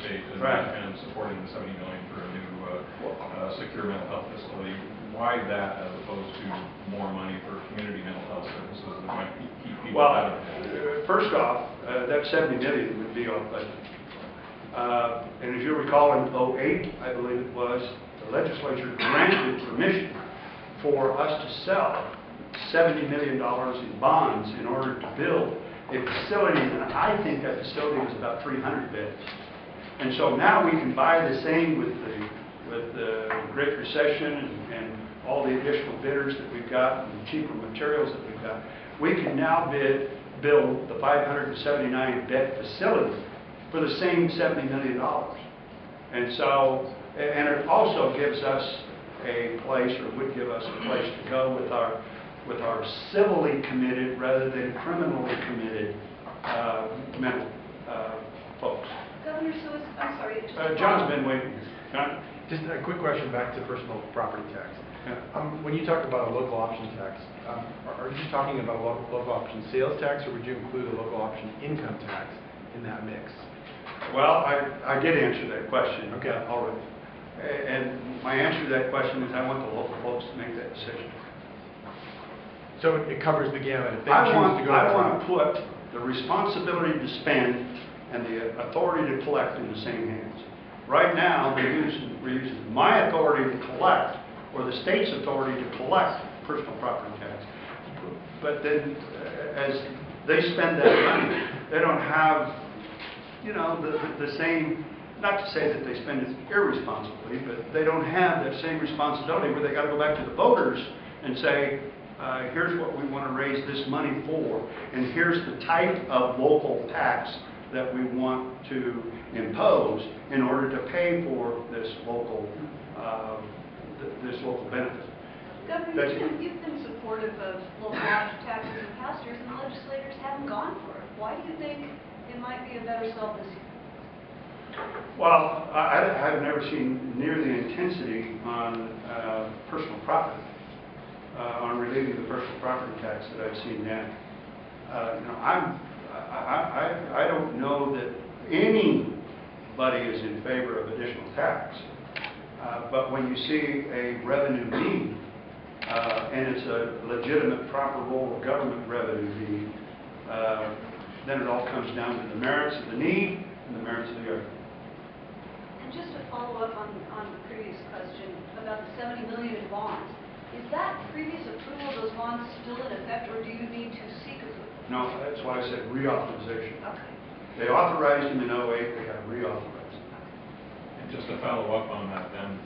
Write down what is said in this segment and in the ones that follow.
state and, right. and supporting the $70 million for a new secure mental health facility. Why that as opposed to more money for community mental health services that might keep people out of it? First off, that $70 million would be off budget. And as you recall, in 2008, I believe it was, the legislature granted permission for us to sell $70 million in bonds in order to build a facility, and I think that facility was about 300 beds. And so now we can buy the same with the Great Recession and all the additional bidders that we've got and the cheaper materials that we've got. We can now build the 579-bed facility for the same $70 million. And so, and it also gives us a place, or would give us a place to go with our civilly committed rather than criminally committed mental folks. Governor, so is, I'm sorry. John's been waiting. John? Just a quick question back to personal property tax. Yeah. When you talk about a local option tax, are you talking about a local option sales tax, or would you include a local option income tax in that mix? Well, I did answer that question already. And my answer to that question is I want the local folks to make that decision. So it covers the gamut. If they I choose to go want to put the responsibility to spend and the authority to collect in the same hands. Right now, we're using my authority to collect or the state's authority to collect personal property tax. But then as they spend that money, they don't have, you know, the same, not to say that they spend it irresponsibly, but they don't have that same responsibility where they got to go back to the voters and say, here's what we want to raise this money for, and here's the type of local tax that we want to impose in order to pay for this local benefit. Governor, you've been supportive of local option taxes in past years, and the legislators haven't gone for it. Why do you think it might be a better sell this year? Well, I've never seen near the intensity on personal property, on relieving the personal property tax that I've seen now. You know, I don't know that anybody is in favor of additional tax, but when you see a revenue need, and it's a legitimate, proper role of government revenue need, then it all comes down to the merits of the need and the merits of the argument. And just to follow up on the previous question about the $70 million in bonds, is that previous approval of those bonds still in effect, or do you need to seek approval? No, that's why I said reauthorization. Okay. They authorized them in 2008, they got reauthorized. And just to follow up on that then,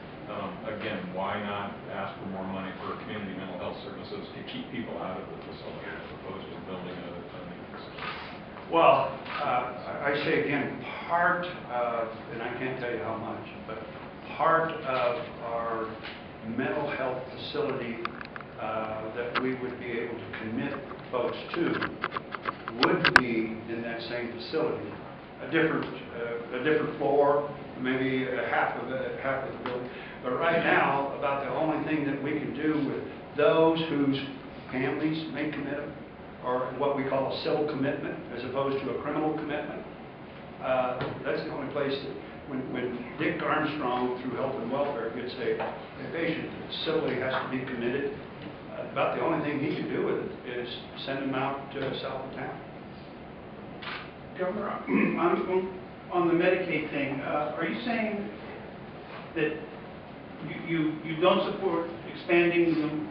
again, why not ask for more money for community mental health services to keep people out of the facility as opposed to building a new facility? Well, I say again, part of, and I can't tell you how much, but part of our mental health facility that we would be able to commit folks to would be in that same facility, a different floor, maybe half of the building. But right now, about the only thing that we can do with those whose families may commit them, or what we call a civil commitment as opposed to a criminal commitment, that's the only place that when Dick Armstrong, through health and welfare, gets a patient that civilly has to be committed, about the only thing he can do with it is send him out south of town. Governor, on the Medicaid thing, are you saying that you don't support expanding them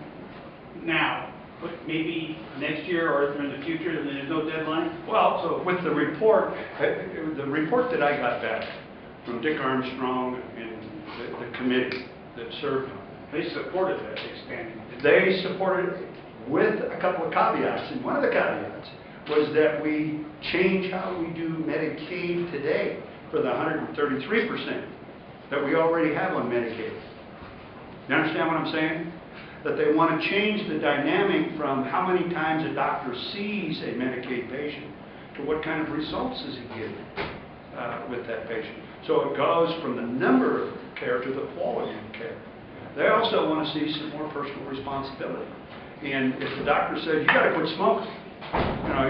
now, but maybe next year or in the future, and there's no deadline? Well, so with the report that I got back from Dick Armstrong and the committee that served him, They supported that expanding. they supported it with a couple of caveats, and one of the caveats was that we change how we do Medicaid today for the 133% that we already have on Medicaid. You understand what I'm saying? That they want to change the dynamic from how many times a doctor sees a Medicaid patient to what kind of results is he getting with that patient. So it goes from the number of care to the quality of care. They also want to see some more personal responsibility. And if the doctor says, you got to quit smoking, you know,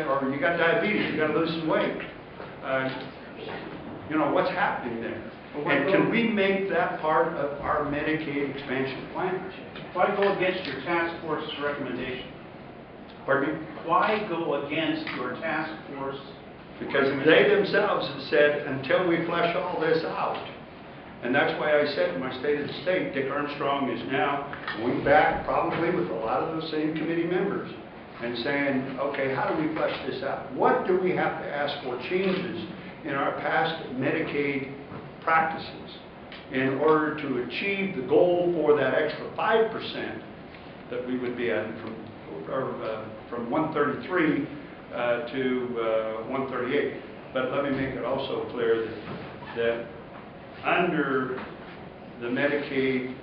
or you got diabetes, you got to lose some weight, You know, what's happening there? And can we make that part of our Medicaid expansion plan? Why go against your task force's recommendation? Pardon me? Why go against your task force? Because they themselves have said, until we flesh all this out, and that's why I said in my State of the State, Dick Armstrong is now going back probably with a lot of those same committee members and saying, okay, how do we flesh this out? What do we have to ask for changes in our past Medicaid practices in order to achieve the goal for that extra 5% that we would be adding from 133 to 138. But let me make it also clear that under the Medicaid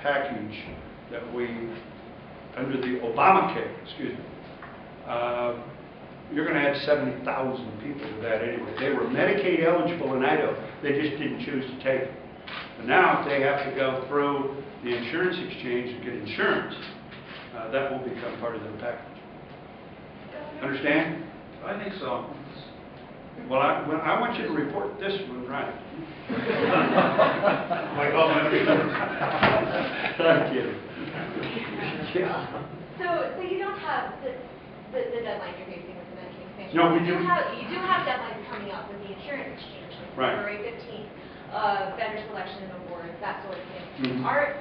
package that under the Obamacare, excuse me, you're going to add 70,000 people to that anyway. They were Medicaid eligible in Idaho. They just didn't choose to take it. But now if they have to go through the insurance exchange to get insurance, that will become part of their package. Understand? I think so. Well, I want you to report this one right. Like all my Thank you. So you don't have the deadline you're facing with the Medicaid expansion? No, we do. You do have deadlines coming up with the insurance exchange, like Right. February 15th, vendor selection and awards, that sort of thing. Mhm.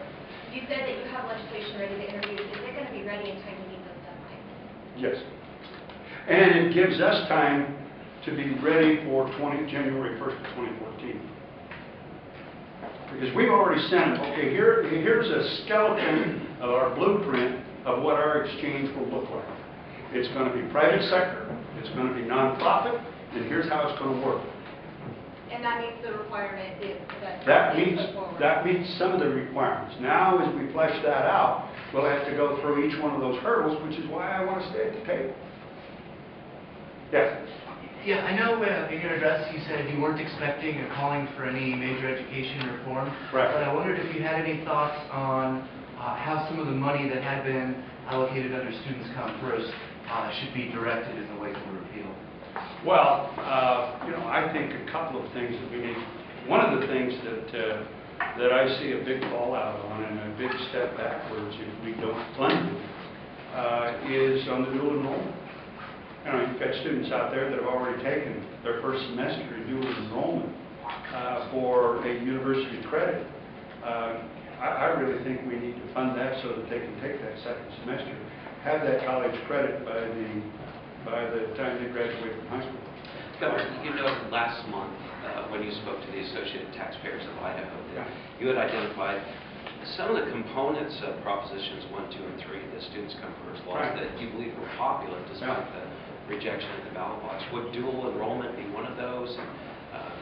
You said that you have legislation ready to introduce. Is it going to be ready in time to meet those deadlines? Yes. And it gives us time to be ready for January 1st, 2014. Because we've already sent them, okay, here's a skeleton of our blueprint of what our exchange will look like. It's going to be private sector, it's going to be nonprofit, and here's how it's going to work. And that meets the requirement That is meets put forward. that meets some of the requirements. Now, as we flesh that out, we'll have to go through each one of those hurdles, which is why I want to stay at the table. Yes? Yeah, I know in your address you said you weren't expecting or calling for any major education reform. Right. But I wondered if you had any thoughts on how some of the money that had been allocated under Students Come First should be directed in the wake of the repeal. Well, I think a couple of things that we need. One of the things that I see a big fallout on and a big step backwards if we don't fund it is on the dual enrollment. You've got students out there that have already taken their first semester in dual enrollment for a university credit. I really think we need to fund that so that they can take that second semester, have that college credit by the time they graduate from high school. Governor, you noted last month when you spoke to the Associated Taxpayers of Idaho that you had identified some of the components of Propositions 1, 2, and 3, the Students Come First laws, Right. that you believe were popular despite the rejection at the ballot box. Would dual enrollment be one of those? And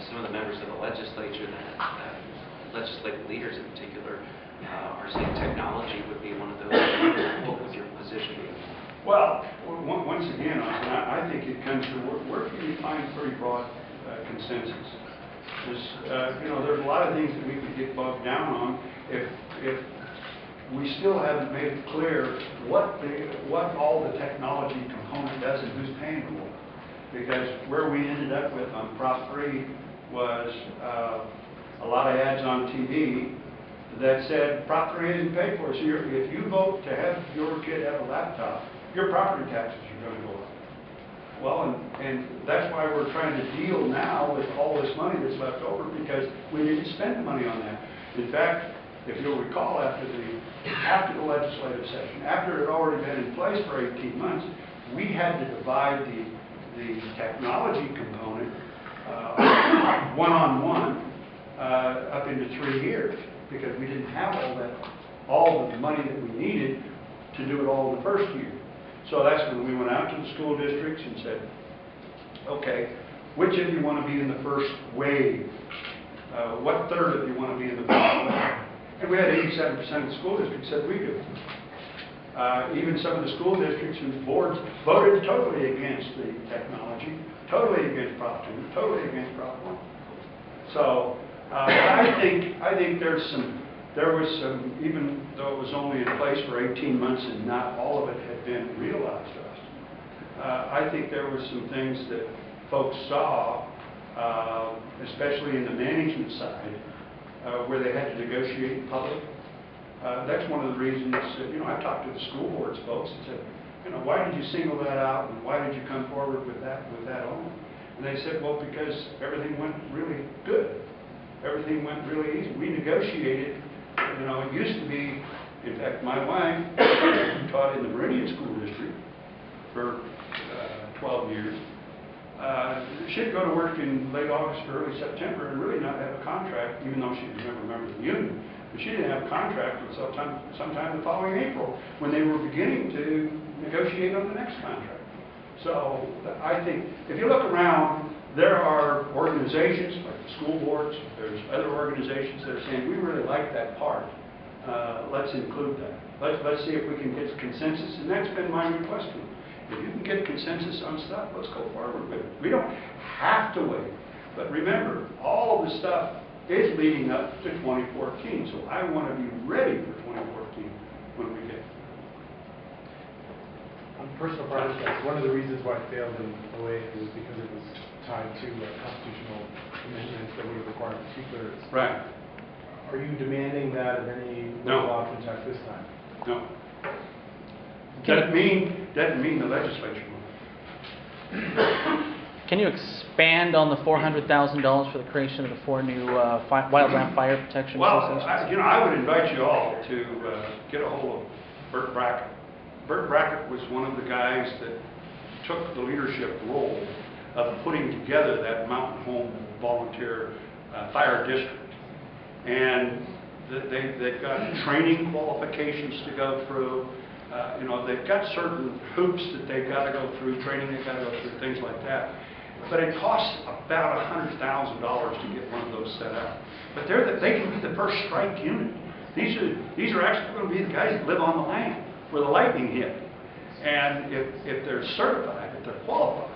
some of the members of the legislature, legislative leaders in particular, are saying technology would be one of those. What would your position be? Well, once again, Austin, I think it comes to where can you find pretty broad consensus? There's a lot of things that we could get bogged down on if we still haven't made it clear what all the technology component does and who's paying for it. Because where we ended up with on Prop 3 was a lot of ads on TV that said Prop 3 isn't paid for. So if you vote to have your kid have a laptop, your property taxes are going to go up. Well, and that's why we're trying to deal now with all this money that's left over, because we didn't spend money on that. In fact, if you'll recall, after the legislative session, after it had already been in place for 18 months, we had to divide the technology component one-on-one up into 3 years, because we didn't have all of the money that we needed to do it all in the first year. So that's when we went out to the school districts and said, okay, which of you want to be in the first wave? What third of you want to be in the first wave? And we had 87% of the school districts said we do. Even some of the school districts whose boards voted totally against the technology, totally against Prop 2, totally against Prop 1. So I think there was some, even though it was only in place for 18 months and not all of it had been realized, I think there were some things that folks saw especially in the management side, where they had to negotiate in public. That's one of the reasons, I talked to the school boards folks and said, why did you single that out and why did you come forward with that only? And they said, well, because everything went really good. Everything went really easy. We negotiated, it used to be, in fact, my wife taught in the Meridian School District for 12 years. She'd go to work in late August or early September and really not have a contract, even though she was a member of the union. But she didn't have a contract until sometime the following April, when they were beginning to negotiate on the next contract. So I think, if you look around, there are organizations like the school boards, there's other organizations that are saying, we really like that part. Let's include that. Let's see if we can get consensus, and that's been my request to them. If you can get consensus on stuff, let's go forward with it. We don't have to wait. But remember, all of the stuff is leading up to 2014, so I want to be ready for 2014 when we get. On personal property tax, one of the reasons why it failed in 08 was because it was tied to constitutional amendments that would have required two-thirds. Right. Are you demanding that of any No. local option tax this time? No. Doesn't mean the legislature will. Can you expand on the $400,000 for the creation of the 4 new wildland fire protection Well, associations? I would invite you all to get a hold of Bert Brackett. Bert Brackett was one of the guys that took the leadership role of putting together that Mountain Home Volunteer Fire District. And they've got training qualifications to go through. They've got certain hoops that they've got to go through, training they've got to go through, things like that. But it costs about $100,000 to get one of those set up. But they can be the first strike unit. These are actually going to be the guys that live on the land where the lightning hit. And if they're certified, if they're qualified,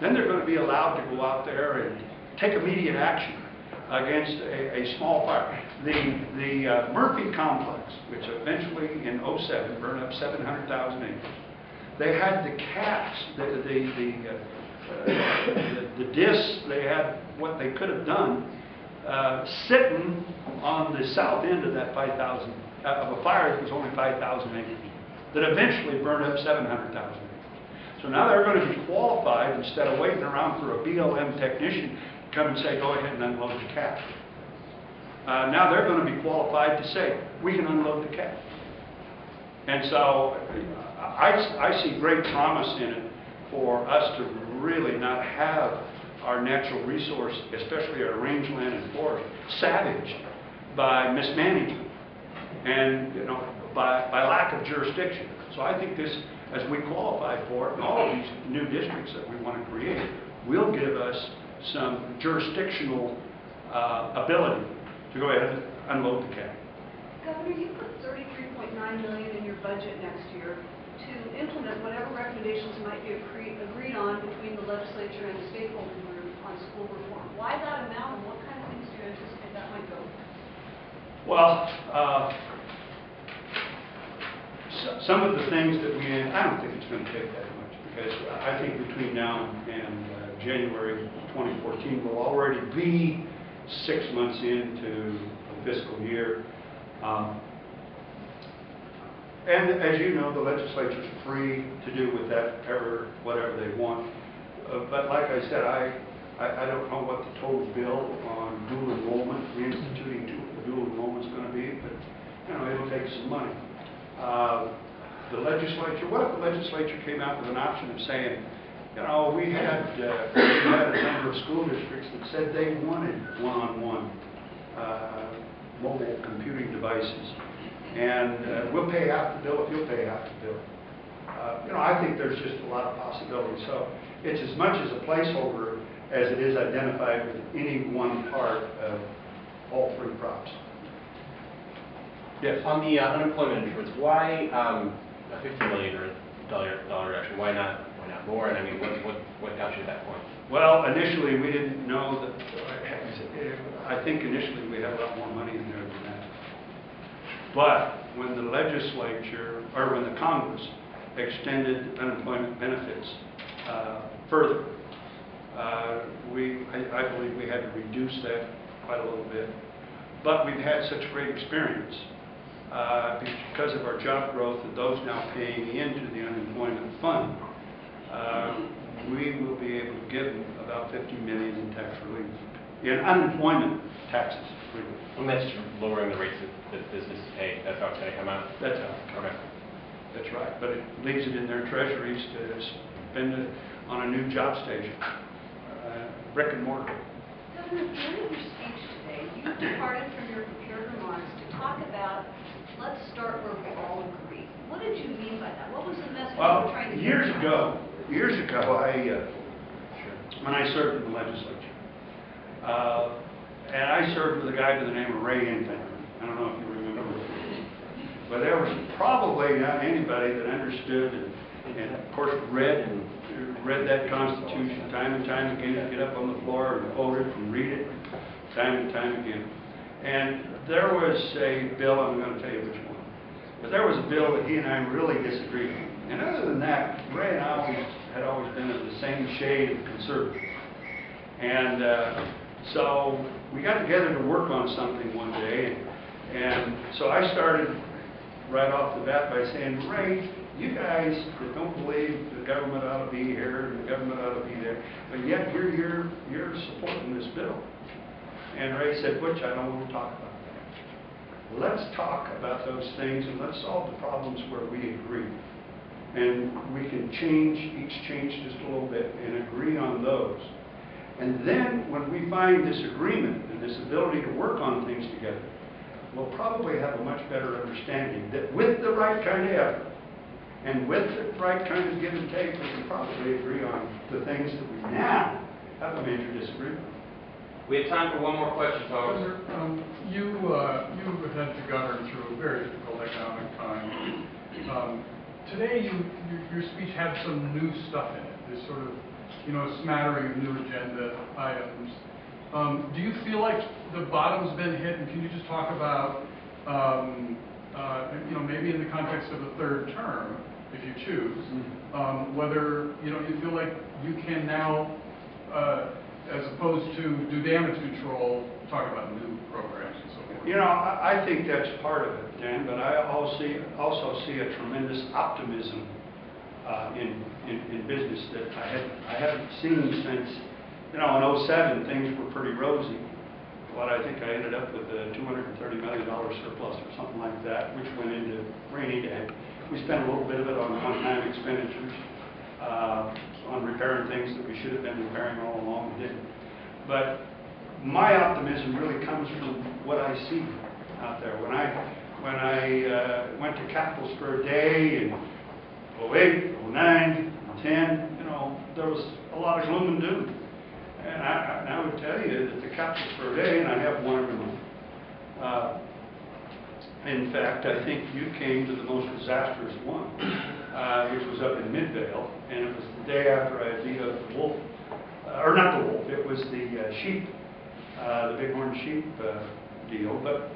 then they're going to be allowed to go out there and take immediate action against a small fire. The Murphy Complex, which eventually in 07 burned up 700,000 acres, they had the caps, the discs, they had what they could have done sitting on the south end of that 5,000, of a fire that was only 5,000 acres, that eventually burned up 700,000 acres. So now they're going to be qualified, instead of waiting around for a BLM technician to come and say, go ahead and unload the cap. Now they're going to be qualified to say, we can unload the cap. And so I see great promise in it for us to really not have our natural resource, especially our rangeland and forest, savaged by mismanagement and by lack of jurisdiction. So I think this, as we qualify for it, and all of these new districts that we want to create, will give us some jurisdictional ability to go ahead and unload the cap. Governor, you put $33.9 million in your budget next year to implement whatever recommendations might be agreed on between the legislature and the stakeholder group on school reform. Why that amount, and what kind of things do you anticipate that might go? Well, some of the things that I don't think it's going to take that much, because I think between now and January 2014, we'll already be 6 months into the fiscal year. And as you know, the legislature's free to do with that whatever they want. But like I said, I don't know what the total bill on dual enrollment, reinstituting dual enrollment is going to be, but it'll take some money. The legislature, what if the legislature came out with an option of saying, we had a number of school districts that said they wanted one-on-one mobile computing devices, and we'll pay half the bill if you'll pay half the bill. I think there's just a lot of possibilities. So it's as much as a placeholder as it is identified with any one part of all three props. Yes. On the unemployment insurance, why a $50 million reduction? Why not more? And I mean, what got you to that point? Well, initially we didn't know that. I think initially we had a lot more money in there than that. But when the legislature, or when the Congress extended unemployment benefits further, I believe we had to reduce that quite a little bit. But we've had such great experience because of our job growth and those now paying into the unemployment fund. We will be able to give them about $50 million in tax relief, in unemployment taxes relief. And that's lowering the rates that businesses pay. That's how it's going to come out? That's how. Okay. That's right, but it leaves it in their treasuries to spend it on a new job station, brick and mortar. Governor, at the end of your speech today, you departed from your prepared remarks to talk about, let's start where we all agree. What did you mean by that? What was the message you were trying to get across? Years ago, when I served in the legislature, and I served with a guy by the name of Ray Infant. I don't know if you remember. But there was probably not anybody that understood and of course read that Constitution time and time again, get up on the floor and quote it and read it time and time again. And there was a bill, I'm going to tell you which one, but there was a bill that he and I really disagreed on. And other than that, Ray and I had always been of the same shade of conservative. And so we got together to work on something one day, and so I started right off the bat by saying, Ray, you guys that don't believe the government ought to be here and the government ought to be there, but yet you're supporting this bill. And Ray said, Butch, I don't want to talk about that. Let's talk about those things and let's solve the problems where we agree. And we can each change just a little bit and agree on those. And then when we find this agreement and this ability to work on things together, we'll probably have a much better understanding that with the right kind of effort and with the right kind of give and take, we can probably agree on the things that we now have a major disagreement. We have time for one more question, folks. Governor, you had to govern through a very difficult economic time. Today, your speech had some new stuff in it. There's sort of, a smattering of new agenda items. Do you feel like the bottom's been hit? And can you just talk about, maybe in the context of a third term, if you choose, whether you feel like you can now, as opposed to do damage control, talk about new programs and so forth? I think that's part of it, Dan, but I also see a tremendous optimism in business that I haven't seen since, in 07, things were pretty rosy. But I think I ended up with a $230 million surplus or something like that, which went into rainy day. We spent a little bit of it on one-time expenditures, on repairing things that we should have been repairing all along and didn't. But my optimism really comes from what I see out there. When I went to capitals for a day in 08, 09, 10, there was a lot of gloom and doom. And I would tell you that the capitals for a day, and I have one every month. In fact, I think you came to the most disastrous one, which was up in Midvale, and it was the day after I beat up the wolf, or not the wolf, it was the sheep, the bighorn sheep deal. But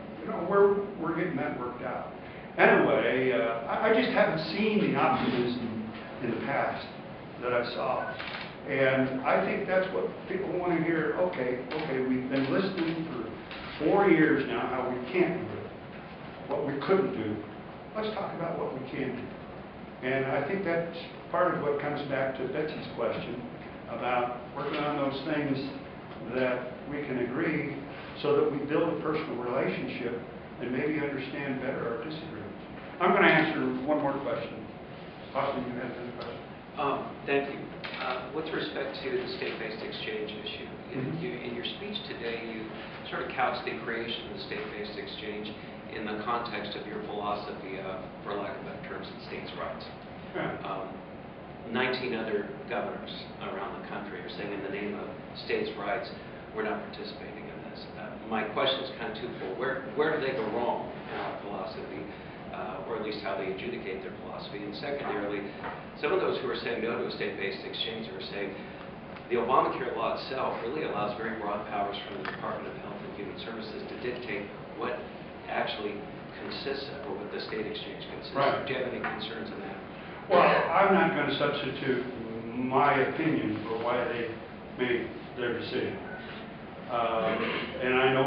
we're getting that worked out. Anyway, I just haven't seen the optimism in the past that I saw. And I think that's what people want to hear. Okay, we've been listening for 4 years now how we can't do it, what we couldn't do. Let's talk about what we can do. And I think that's part of what comes back to Betsy's question about working on those things that we can agree so that we build a personal relationship and maybe understand better our disagreements. I'm going to answer one more question. Austin, you had another question? Thank you. With respect to the state-based exchange issue, in your speech today, you sort of couched the creation of the state-based exchange in the context of your philosophy of, for lack of better terms, states' rights. Yeah. 19 other governors around the country are saying in the name of states' rights, we're not participating in this. My question is kind of twofold. Where do they go wrong in our philosophy? Or at least how they adjudicate their philosophy. And secondarily, some of those who are saying no to a state-based exchange are saying the Obamacare law itself really allows very broad powers from the Department of Health and Human Services to dictate what actually consists of, or what the state exchange consists of. Right. Do you have any concerns on that? Well, I'm not going to substitute my opinion for why they made their decision. And I know